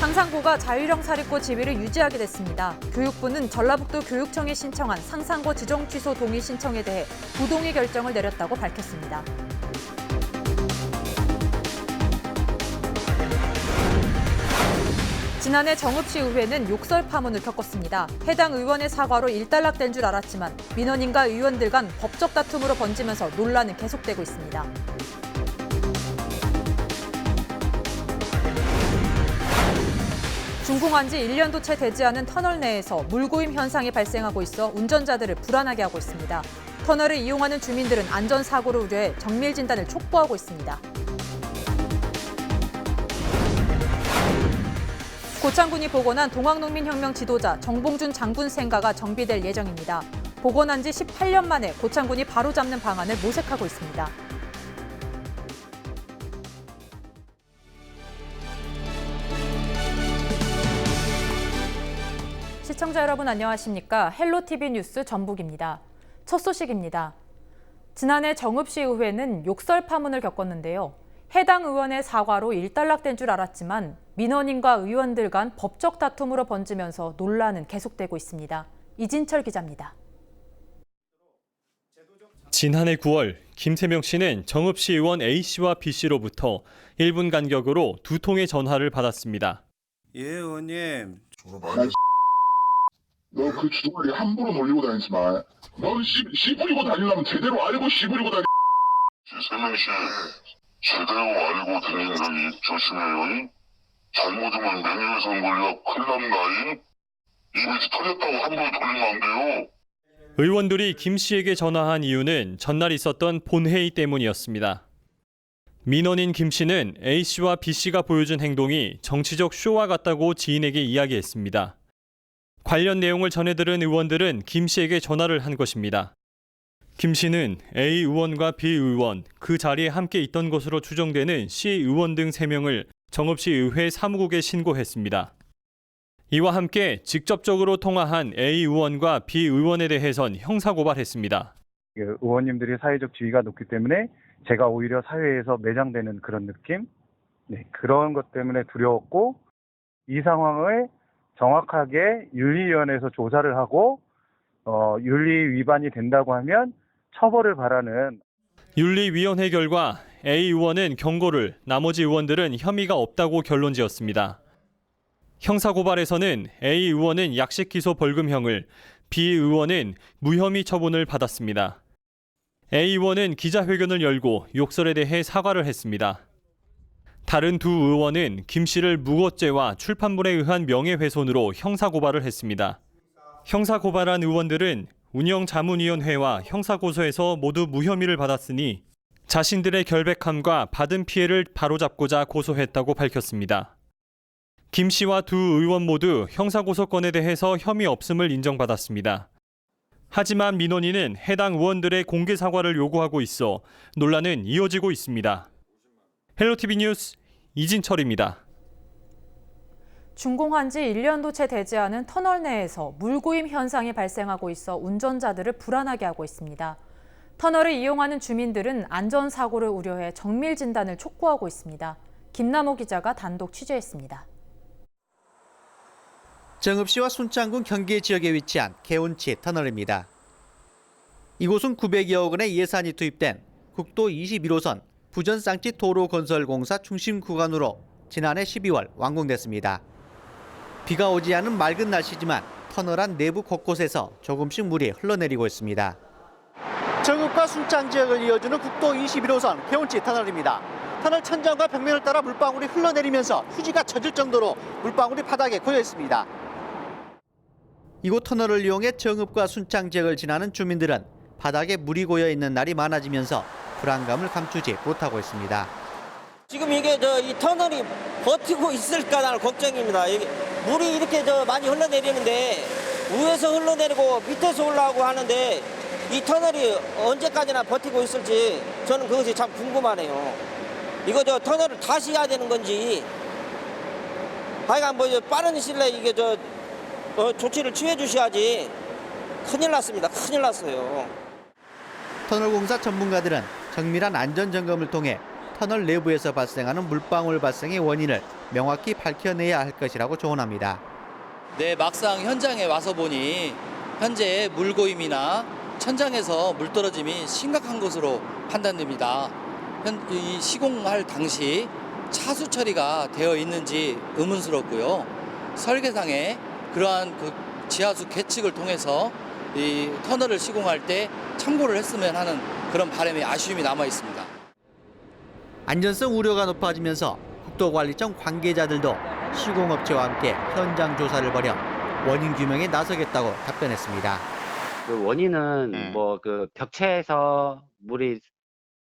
상산고가 자율형 사립고 지위를 유지하게 됐습니다. 교육부는 전라북도 교육청이 신청한 상산고 지정 취소 동의 신청에 대해 부동의 결정을 내렸다고 밝혔습니다. 지난해 정읍시 의회는 욕설 파문을 겪었습니다. 해당 의원의 사과로 일단락된 줄 알았지만 민원인과 의원들 간 법적 다툼으로 번지면서 논란은 계속되고 있습니다. 준공한 지 1년도 채 되지 않은 터널 내에서 물고임 현상이 발생하고 있어 운전자들을 불안하게 하고 있습니다. 터널을 이용하는 주민들은 안전사고를 우려해 정밀 진단을 촉구하고 있습니다. 고창군이 복원한 동학농민혁명 지도자 정봉준 장군 생가가 정비될 예정입니다. 복원한 지 18년 만에 고창군이 바로잡는 방안을 모색하고 있습니다. 시청자 여러분 안녕하십니까? 헬로티비 뉴스 전북입니다. 첫 소식입니다. 지난해 정읍시 의회는 욕설 파문을 겪었는데요. 해당 의원의 사과로 일단락된 줄 알았지만 민원인과 의원들 간 법적 다툼으로 번지면서 논란은 계속되고 있습니다. 이진철 기자입니다. 지난해 9월 김세명 씨는 정읍시 의원 A씨와 B씨로부터 1분 간격으로 2통의 전화를 받았습니다. 예, 의원님. 너 그 주둥아리 함부로 놀리고 다니지 마. 넌 씨 부리고 다니려면 제대로 알고 씨 부리고 다니. 세명 씨, 제대로 알고 다니는 거니 조심해요. 잘못하면 명예훼손 걸려 큰일 납니다. 입이 털렸다고 함부로 돌리면 안 돼요. 의원들이 김 씨에게 전화한 이유는 전날 있었던 본회의 때문이었습니다. 민원인 김 씨는 A 씨와 B 씨가 보여준 행동이 정치적 쇼와 같다고 지인에게 이야기했습니다. 관련 내용을 전해들은 의원들은 김 씨에게 전화를 한 것입니다. 김 씨는 A 의원과 B 의원, 그 자리에 함께 있던 것으로 추정되는 C 의원 등 3명을 정읍시 의회 사무국에 신고했습니다. 이와 함께 직접적으로 통화한 A 의원과 B 의원에 대해선 형사고발했습니다. 의원님들이 사회적 지위가 높기 때문에 제가 오히려 사회에서 매장되는 그런 느낌? 그런 것 때문에 두려웠고 이 상황을 정확하게 윤리위원회에서 조사를 하고 윤리 위반이 된다고 하면 처벌을 바라는. 윤리위원회 결과 A 의원은 경고를, 나머지 의원들은 혐의가 없다고 결론지었습니다. 형사고발에서는 A 의원은 약식 기소 벌금형을, B 의원은 무혐의 처분을 받았습니다. A 의원은 기자회견을 열고 욕설에 대해 사과를 했습니다. 다른 두 의원은 김 씨를 무고죄와 출판물에 의한 명예훼손으로 형사고발을 했습니다. 형사고발한 의원들은 운영자문위원회와 형사고소에서 모두 무혐의를 받았으니 자신들의 결백함과 받은 피해를 바로잡고자 고소했다고 밝혔습니다. 김 씨와 두 의원 모두 형사고소건에 대해서 혐의 없음을 인정받았습니다. 하지만 민원인은 해당 의원들의 공개 사과를 요구하고 있어 논란은 이어지고 있습니다. 헬로티비 뉴스 이진철입니다. 준공한 지 1년도 채 되지 않은 터널 내에서 물고임 현상이 발생하고 있어 운전자들을 불안하게 하고 있습니다. 터널을 이용하는 주민들은 안전사고를 우려해 정밀 진단을 촉구하고 있습니다. 김남호 기자가 단독 취재했습니다. 정읍시와 순창군 경계 지역에 위치한 개운치 터널입니다. 이곳은 900여억 원의 예산이 투입된 국도 21호선 부전쌍지 도로건설공사 중심 구간으로 지난해 12월 완공됐습니다. 비가 오지 않은 맑은 날씨지만 터널 안 내부 곳곳에서 조금씩 물이 흘러내리고 있습니다. 정읍과 순창 지역을 이어주는 국도 21호선 개운치 터널입니다. 터널 천장과 벽면을 따라 물방울이 흘러내리면서 휴지가 젖을 정도로 물방울이 바닥에 고여 있습니다. 이곳 터널을 이용해 정읍과 순창 지역을 지나는 주민들은 바닥에 물이 고여 있는 날이 많아지면서 불안감을 감추지 못하고 있습니다. 지금 이게 이 터널이 버티고 있을까 나는 걱정입니다. 물이 이렇게 많이 흘러내리는데 위에서 흘러내리고 밑에서 올라오고 하는데 이 터널이 언제까지나 버티고 있을지 저는 그것이 참 궁금하네요. 이거 터널을 다시 해야 되는 건지 하여간 빠른 시일 내에 이게 조치를 취해 주셔야지. 큰일 났습니다. 큰일 났어요. 터널공사 전문가들은 정밀한 안전점검을 통해 터널 내부에서 발생하는 물방울 발생의 원인을 명확히 밝혀내야 할 것이라고 조언합니다. 네, 막상 현장에 와서 보니 현재 물고임이나 천장에서 물 떨어짐이 심각한 것으로 판단됩니다. 이 시공할 당시 차수 처리가 되어 있는지 의문스럽고요. 설계상에 그러한 지하수 계측을 통해서 이 터널을 시공할 때 참고를 했으면 하는 그런 바람의 아쉬움이 남아 있습니다. 안전성 우려가 높아지면서 국토관리청 관계자들도 시공업체와 함께 현장 조사를 벌여 원인 규명에 나서겠다고 답변했습니다. 그 원인은 벽체에서 물이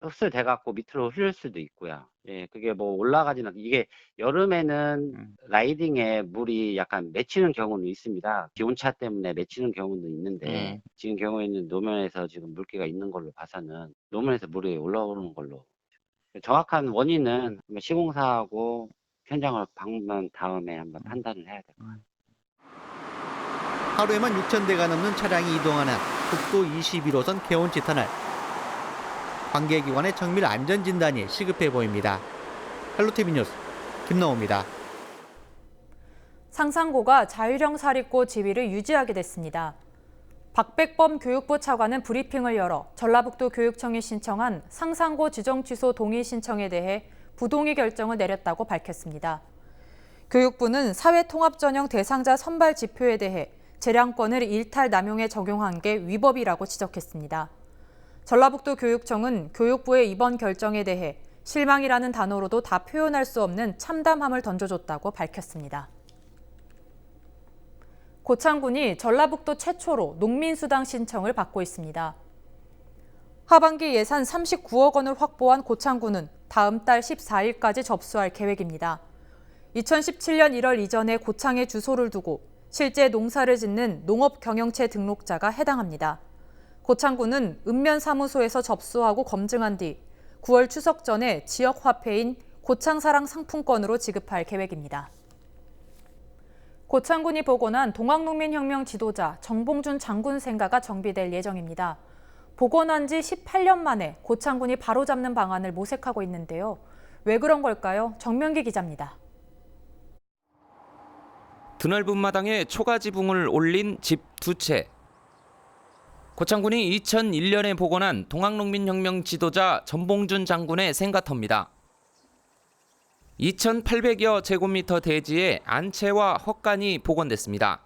흡수돼 갖고 밑으로 흐를 수도 있고요. 예, 그게 올라가지는 이게 여름에는 라이딩에 물이 약간 맺히는 경우는 있습니다. 기온차 때문에 맺히는 경우도 있는데 지금 경우에는 노면에서 지금 물기가 있는 걸로 봐서는 노면에서 물이 올라오는 걸로 정확한 원인은 시공사하고 현장을 방문한 다음에 한번 판단을 해야 될 것 같아요. 하루에만 6,000대가 넘는 차량이 이동하는 국도 21호선 개원치 터널. 관계기관의 정밀 안전진단이 시급해 보입니다. 헬로티비 뉴스 김너우입니다. 상상고가 자율형 사립고 지위를 유지하게 됐습니다. 박백범 교육부 차관은 브리핑을 열어 전라북도 교육청이 신청한 상상고 지정 취소 동의 신청에 대해 부동의 결정을 내렸다고 밝혔습니다. 교육부는 사회통합전형 대상자 선발 지표에 대해 재량권을 일탈 남용에 적용한 게 위법이라고 지적했습니다. 전라북도 교육청은 교육부의 이번 결정에 대해 실망이라는 단어로도 다 표현할 수 없는 참담함을 던져줬다고 밝혔습니다. 고창군이 전라북도 최초로 농민수당 신청을 받고 있습니다. 하반기 예산 39억 원을 확보한 고창군은 다음 달 14일까지 접수할 계획입니다. 2017년 1월 이전에 고창에 주소를 두고 실제 농사를 짓는 농업경영체 등록자가 해당합니다. 고창군은 읍면사무소에서 접수하고 검증한 뒤 9월 추석 전에 지역 화폐인 고창사랑 상품권으로 지급할 계획입니다. 고창군이 복원한 동학농민혁명 지도자 정봉준 장군 생가가 정비될 예정입니다. 복원한 지 18년 만에 고창군이 바로잡는 방안을 모색하고 있는데요. 왜 그런 걸까요? 정명기 기자입니다. 드넓은 마당에 초가지붕을 올린 집 2채. 고창군이 2001년에 복원한 동학농민혁명 지도자 전봉준 장군의 생가터입니다. 2,800여 제곱미터 대지에 안채와 헛간이 복원됐습니다.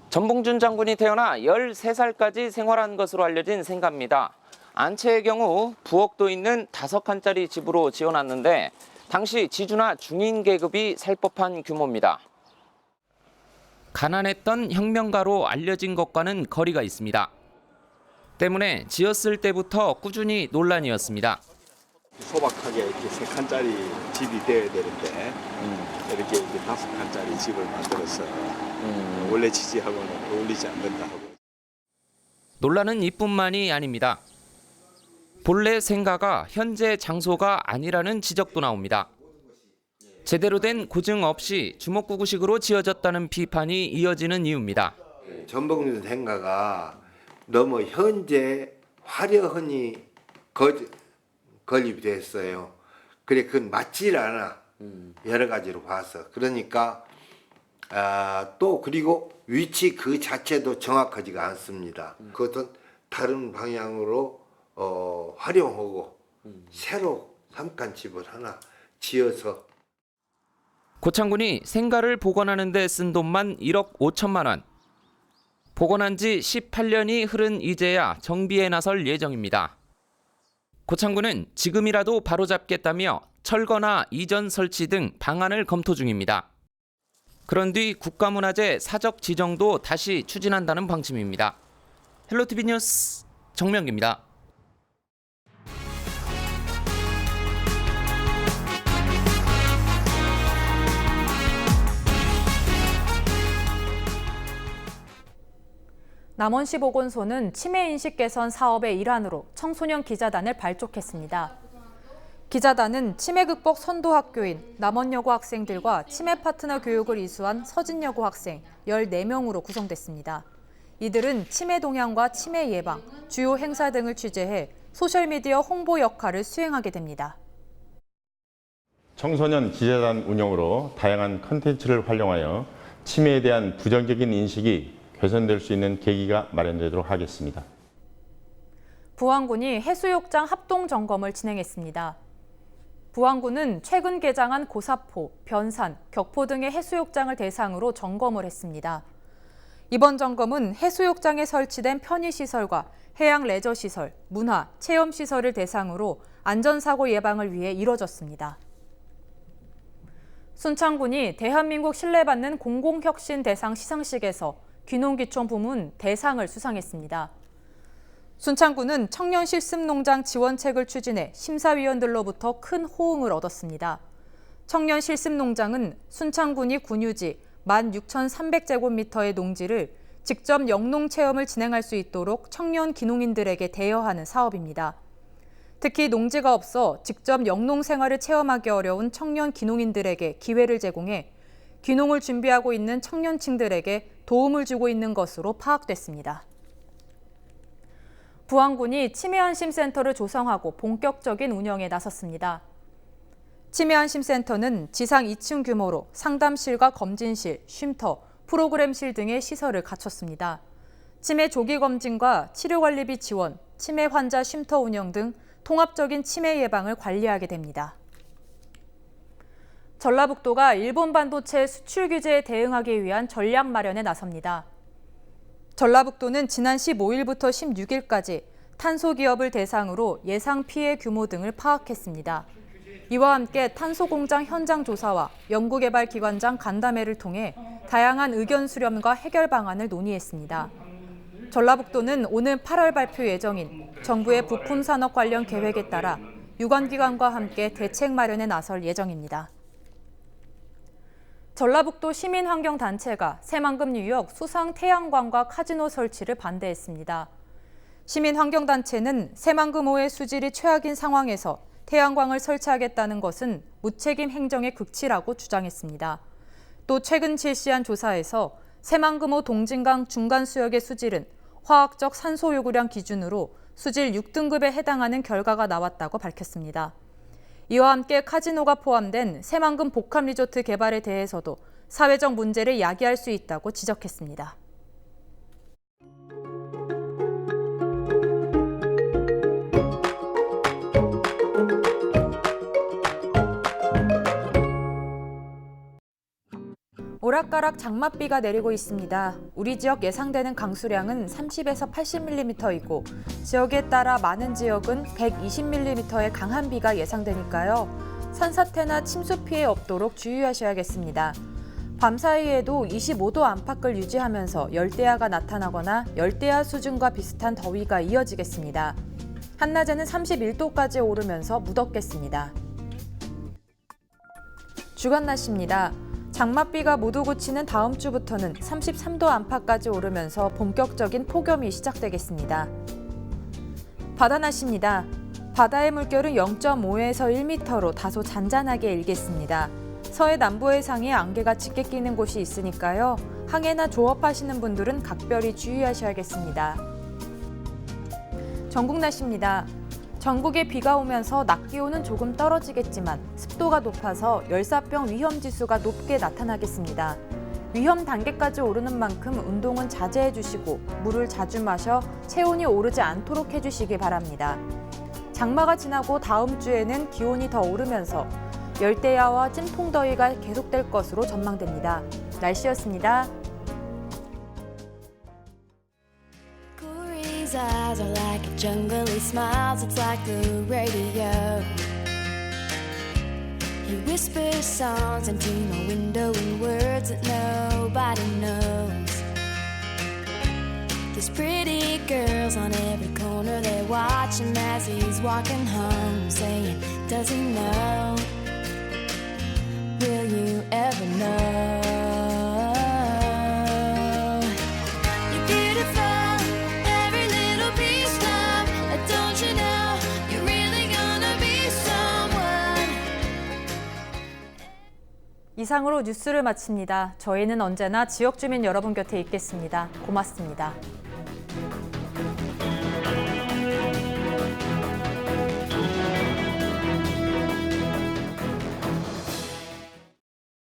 전봉준 장군이 태어나 13살까지 생활한 것으로 알려진 생가입니다. 안채의 경우 부엌도 있는 5칸짜리 집으로 지어놨는데 당시 지주나 중인 계급이 살 법한 규모입니다. 가난했던 혁명가로 알려진 것과는 거리가 있습니다. 때문에 지었을 때부터 꾸준히 논란이었습니다. 소박하게 이렇게 3칸짜리 집이 되어야 되는데 이렇게 5칸짜리 집을 만들어서 원래 취지하고는 어울리지 않는다 하고. 논란은 이뿐만이 아닙니다. 본래 생가가 현재 장소가 아니라는 지적도 나옵니다. 제대로 된 고증 없이 주먹구구식으로 지어졌다는 비판이 이어지는 이유입니다. 전봉준 생가가 너무 현재 화려하니 건립이 됐어요. 그래 그건 맞질 않아. 여러 가지로 봐서. 그러니까 또 그리고 위치 그 자체도 정확하지가 않습니다. 그것은 다른 방향으로 활용하고 새로 3칸 집을 하나 지어서. 고창군이 생가를 복원하는 데 쓴 돈만 1억 5천만 원. 복원한 지 18년이 흐른 이제야 정비에 나설 예정입니다. 고창군은 지금이라도 바로잡겠다며 철거나 이전 설치 등 방안을 검토 중입니다. 그런 뒤 국가문화재 사적 지정도 다시 추진한다는 방침입니다. 헬로티비 뉴스 정명기입니다. 남원시 보건소는 치매인식 개선 사업의 일환으로 청소년 기자단을 발족했습니다. 기자단은 치매 극복 선도 학교인 남원여고 학생들과 치매 파트너 교육을 이수한 서진여고 학생 14명으로 구성됐습니다. 이들은 치매 동향과 치매 예방, 주요 행사 등을 취재해 소셜미디어 홍보 역할을 수행하게 됩니다. 청소년 지재단 운영으로 다양한 컨텐츠를 활용하여 치매에 대한 부정적인 인식이 개선될 수 있는 계기가 마련되도록 하겠습니다. 부안군이 해수욕장 합동 점검을 진행했습니다. 부안군은 최근 개장한 고사포, 변산, 격포 등의 해수욕장을 대상으로 점검을 했습니다. 이번 점검은 해수욕장에 설치된 편의시설과 해양 레저시설, 문화, 체험시설을 대상으로 안전사고 예방을 위해 이뤄졌습니다. 순창군이 대한민국 신뢰받는 공공혁신 대상 시상식에서 귀농귀촌 부문 대상을 수상했습니다. 순창군은 청년 실습농장 지원책을 추진해 심사위원들로부터 큰 호응을 얻었습니다. 청년 실습농장은 순창군이 군유지 16,300제곱미터의 농지를 직접 영농 체험을 진행할 수 있도록 청년 귀농인들에게 대여하는 사업입니다. 특히 농지가 없어 직접 영농 생활을 체험하기 어려운 청년 귀농인들에게 기회를 제공해 귀농을 준비하고 있는 청년층들에게 도움을 주고 있는 것으로 파악됐습니다. 부안군이 치매안심센터를 조성하고 본격적인 운영에 나섰습니다. 치매안심센터는 지상 2층 규모로 상담실과 검진실, 쉼터, 프로그램실 등의 시설을 갖췄습니다. 치매 조기 검진과 치료관리비 지원, 치매 환자 쉼터 운영 등 통합적인 치매 예방을 관리하게 됩니다. 전라북도가 일본 반도체 수출 규제에 대응하기 위한 전략 마련에 나섭니다. 전라북도는 지난 15일부터 16일까지 탄소 기업을 대상으로 예상 피해 규모 등을 파악했습니다. 이와 함께 탄소 공장 현장 조사와 연구개발기관장 간담회를 통해 다양한 의견 수렴과 해결 방안을 논의했습니다. 전라북도는 오는 8월 발표 예정인 정부의 부품 산업 관련 계획에 따라 유관기관과 함께 대책 마련에 나설 예정입니다. 전라북도 시민환경단체가 새만금 뉴욕 수상 태양광과 카지노 설치를 반대했습니다. 시민환경단체는 새만금호의 수질이 최악인 상황에서 태양광을 설치하겠다는 것은 무책임 행정의 극치라고 주장했습니다. 또 최근 실시한 조사에서 새만금호 동진강 중간 수역의 수질은 화학적 산소 요구량 기준으로 수질 6등급에 해당하는 결과가 나왔다고 밝혔습니다. 이와 함께 카지노가 포함된 새만금 복합리조트 개발에 대해서도 사회적 문제를 야기할 수 있다고 지적했습니다. 오락가락 장맛비가 내리고 있습니다. 우리 지역 예상되는 강수량은 30에서 80mm이고 지역에 따라 많은 지역은 120mm의 강한 비가 예상되니까요. 산사태나 침수 피해 없도록 주의하셔야겠습니다. 밤사이에도 25도 안팎을 유지하면서 열대야가 나타나거나 열대야 수준과 비슷한 더위가 이어지겠습니다. 한낮에는 31도까지 오르면서 무덥겠습니다. 주간 날씨입니다. 장맛비가 모두 그치는 다음 주부터는 33도 안팎까지 오르면서 본격적인 폭염이 시작되겠습니다. 바다 날씨입니다. 바다의 물결은 0.5에서 1m로 다소 잔잔하게 일겠습니다. 서해 남부 해상에 안개가 짙게 끼는 곳이 있으니까요. 항해나 조업하시는 분들은 각별히 주의하셔야겠습니다. 전국 날씨입니다. 전국에 비가 오면서 낮 기온은 조금 떨어지겠지만 습도가 높아서 열사병 위험지수가 높게 나타나겠습니다. 위험 단계까지 오르는 만큼 운동은 자제해 주시고 물을 자주 마셔 체온이 오르지 않도록 해주시기 바랍니다. 장마가 지나고 다음 주에는 기온이 더 오르면서 열대야와 찜통더위가 계속될 것으로 전망됩니다. 날씨였습니다. His eyes are like a jungle, he smiles, it's like the radio. He whispers songs into my window in words that nobody knows. There's pretty girls on every corner, they watch him as he's walking home, saying, does he know? Will you ever know? 이상으로 뉴스를 마칩니다. 저희는 언제나 지역 주민 여러분 곁에 있겠습니다. 고맙습니다.